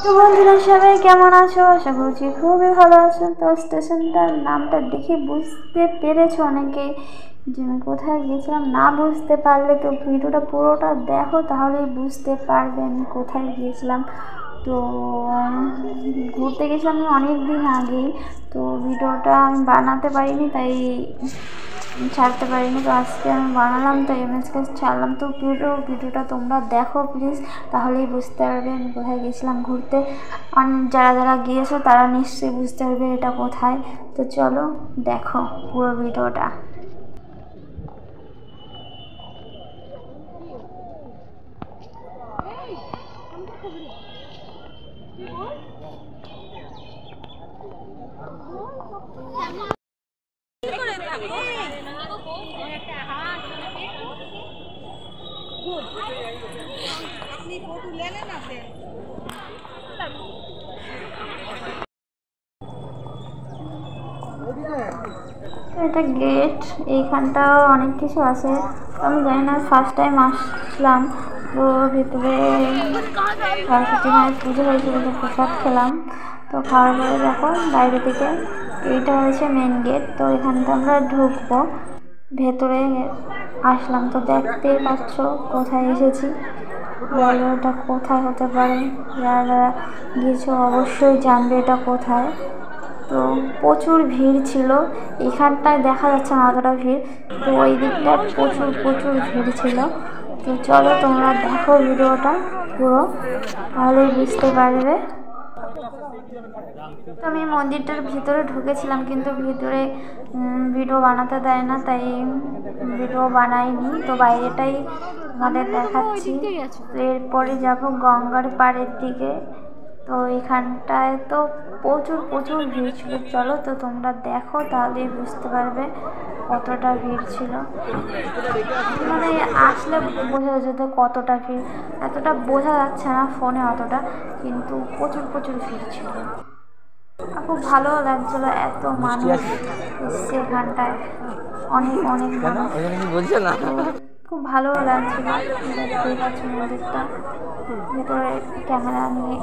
তো বন্ধুরা সবাই কেমন আছো? আশা করছি খুবই ভালো আছো। তো স্টেশনটার নামটা দেখে বুঝতে পেরেছো অনেকেই যে আমি কোথায় গেছিলাম। না বুঝতে পারলে তো ভিডিওটা পুরোটা দেখো, তাহলেই বুঝতে পারবে আমি কোথায় গিয়েছিলাম। তো ঘুরতে গেছিলাম আমি অনেক দিন আগেই, তো ভিডিওটা আমি বানাতে পারিনি, তাই ছাড়তে পারিনি। তো আজকে আমি বানালাম, তাই এমএসকে ছাড়লাম। তো ভিডিওটা তোমরা দেখো প্লিজ, তাহলেই বুঝতে পারবে আমি কোথায় গেছিলাম ঘুরতে। আর যারা যারা গিয়েছো তারা নিশ্চয়ই বুঝতে পারবে এটা কোথায়। তো চলো দেখো পুরো ভিডিওটা। এটা গেট, এইখানটাও অনেক কিছু আছে। আমি জানি না, ফার্স্ট টাইম আসলাম। তো ভিতরে সরস্বতী মায়ের পুজো হয়েছিল, তো প্রসাদ খেলাম। তো খাওয়ার পরে দেখো বাইরে থেকে এইটা হয়েছে মেন গেট। তো এখানটা আমরা ঢুকবো, ভেতরে আসলাম। তো দেখতে পাচ্ছ কোথায় এসেছি, এটা কোথায় হতে পারে। যারা যারা গিয়েছো অবশ্যই জানবে এটা কোথায়। তো প্রচুর ভিড় ছিল, এখানটায় দেখা যাচ্ছে না অতটা ভিড়, তো ওই দিকটায় প্রচুর প্রচুর ভিড় ছিল। তো চলো তোমরা দেখো ভিডিওটা পুরো, তাহলেই বুঝতে পারবে। তো আমি মন্দিরটার ভিতরে ঢুকেছিলাম, কিন্তু ভিতরে ভিডিও বানাতে দেয় না, তাই ভিডিও বানাইনি। তো বাইরেটাই আমাদের দেখাচ্ছি। তো এরপরে যাব গঙ্গার পাড়ের দিকে। তো এখানটায় তো প্রচুর প্রচুর ভিড় ছিল। চলো তো তোমরা দেখো, তাহলেই বুঝতে পারবে কতটা ভিড় ছিল। মানে আসলে বোঝা যেত কতটা ভিড়, এতটা বোঝা যাচ্ছে না ফোনে অতটা, কিন্তু প্রচুর প্রচুর ভিড় ছিল। খুব ভালো লাগছিল, এত মানুষ এসছে এখানটায়, অনেক অনেক মানুষ। খুব ভালো লাগছিল। দেখতেই পাচ্ছ মন্দিরটা, ভেতরে ক্যামেরা নিয়ে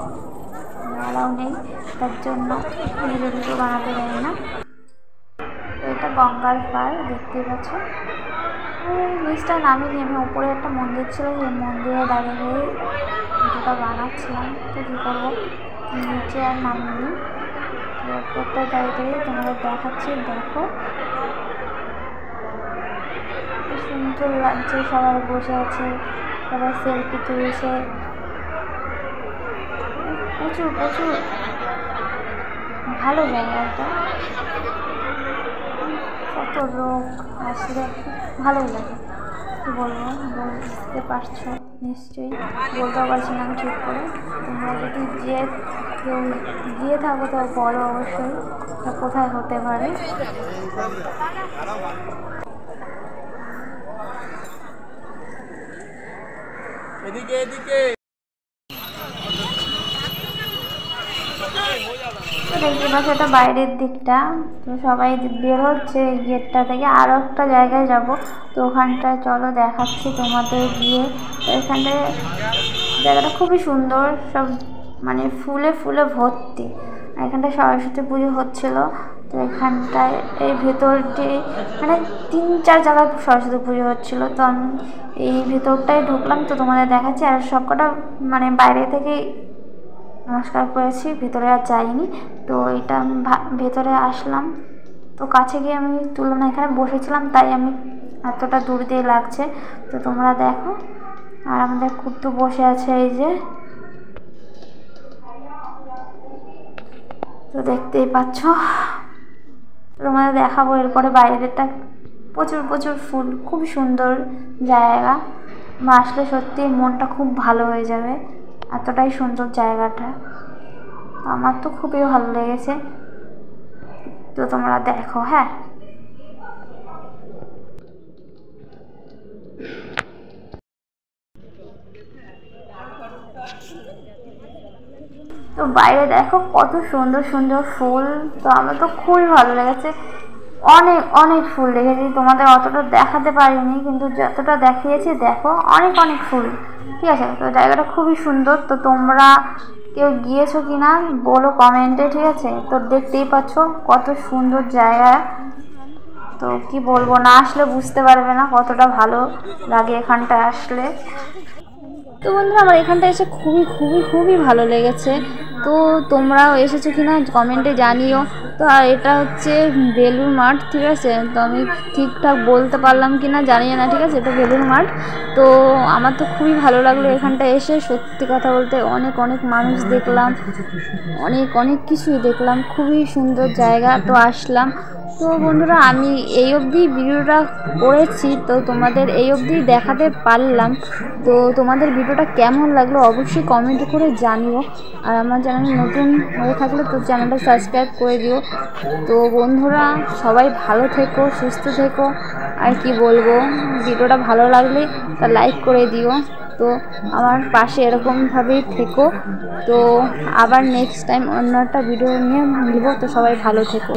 অ্যালাউ নেই, তার জন্য ভিডিও বানাতে দেয় না। তো এটা গঙ্গার পাড়, দেখতেই পাচ্ছ। নিচটা নামিনি, আমি উপরে একটা মন্দির ছিল, সেই মন্দিরে দাঁড়িয়ে হয়ে ভিডিওটা বানাচ্ছিলাম। তো কী করবো, নিচে আর নামিনি। তো উপরটা দাঁড়িয়ে তোমাদের দেখাচ্ছি, দেখো কি সুন্দর লাগছে। সবাই বসে আছে, সবাই সেলফি তুলছে, প্রচুর প্রচুর ভালো জায়গাটা। কত লোক আসলে ভালোই লাগে। কী বলবো, বুঝতে পারছো নিশ্চয়ই, বলতেও পারছি না আমি ঠিক করে। তোমরা যদি কেউ গিয়ে থাকো তো বলো অবশ্যই কোথায় হতে পারে। এদিকে এদিকে দেখতে পাচ্ছ এটা বাইরের দিকটা। তো সবাই বের হচ্ছে এই গেটটা থেকে, আরও একটা জায়গায় যাব। তো ওখানটায় চলো দেখাচ্ছি তোমাদের গিয়ে। তো এখানটায় জায়গাটা খুবই সুন্দর, সব মানে ফুলে ফুলে ভর্তি। এখানটায় সরস্বতী পুজো হচ্ছিল। তো এখানটায় এই ভেতরটি মানে 3-4 জায়গায় সরস্বতী পুজো হচ্ছিল। তো আমি এই ভেতরটায় ঢুকলাম, তো তোমাদের দেখাচ্ছি। আর সবকটা মানে বাইরে থেকেই নমস্কার করেছি, ভেতরে আর যাইনি। তো এটা আমি ভেতরে আসলাম, তো কাছে গিয়ে আমি তুললাম না, এখানে বসেছিলাম তাই আমি এতটা দূর দিয়ে লাগছে। তো তোমরা দেখো, আর আমাদের কুট্টু বসে আছে এই যে, তো দেখতেই পাচ্ছ। তোমাদের দেখাবো এরপরে বাইরেটা। প্রচুর প্রচুর ফুল, খুব সুন্দর জায়গা। আসলে সত্যি মনটা খুব ভালো হয়ে যাবে, এতটাই সুন্দর জায়গাটা। আমার তো খুবই ভালো লেগেছে। তো তোমরা দেখো। হ্যাঁ, তো বাইরে দেখো কত সুন্দর সুন্দর ফুল। তো আমার তো খুবই ভালো লেগেছে, অনেক অনেক ফুল দেখেছি। তোমাদের অতটা দেখাতে পারিনি, কিন্তু যতটা দেখিয়েছি দেখো অনেক অনেক ফুল। ঠিক আছে, তো জায়গাটা খুবই সুন্দর। তো তোমরা কেউ গিয়েছো কি না বলো কমেন্টে, ঠিক আছে? তো দেখতেই পাচ্ছ কত সুন্দর জায়গা। তো কি বলবো, না আসলে বুঝতে পারবে না কতটা ভালো লাগে এখানটায় আসলে। তো বন্ধুরা আমার এখানটা এসে খুবই খুবই খুবই ভালো লেগেছে। তো তোমরাও এসেছো কি না কমেন্টে জানিও। তো আর এটা হচ্ছে বেলুড় মাঠ, ঠিক আছে? তো আমি ঠিকঠাক বলতে পারলাম কি না জানি না, ঠিক আছে? এটা বেলুড় মাঠ। তো আমার তো খুবই ভালো লাগলো এখানটা এসে, সত্যি কথা বলতে অনেক অনেক মানুষ দেখলাম, অনেক অনেক কিছুই দেখলাম, খুবই সুন্দর জায়গা। তো আসলাম। তো বন্ধুরা আমি এই অবধি ভিডিওটা করেছি, তো তোমাদের এই অবধি দেখাতে পারলাম। তো তোমাদের ভিডিওটা কেমন লাগলো অবশ্যই কমেন্ট করে জানিও। আর আমার চ্যানেল নতুন হয়ে থাকলে তো চ্যানেলটা সাবস্ক্রাইব করে দিও। তো বন্ধুরা সবাই ভালো থেকো, সুস্থ থেকো। আর কি বলবো, ভিডিওটা ভালো লাগলে তা লাইক করে দিও। তো আমার পাশে এরকমভাবেই থেকো। তো আবার নেক্সট টাইম অন্য একটা ভিডিও নিয়ে মিলবো। তো সবাই ভালো থেকো।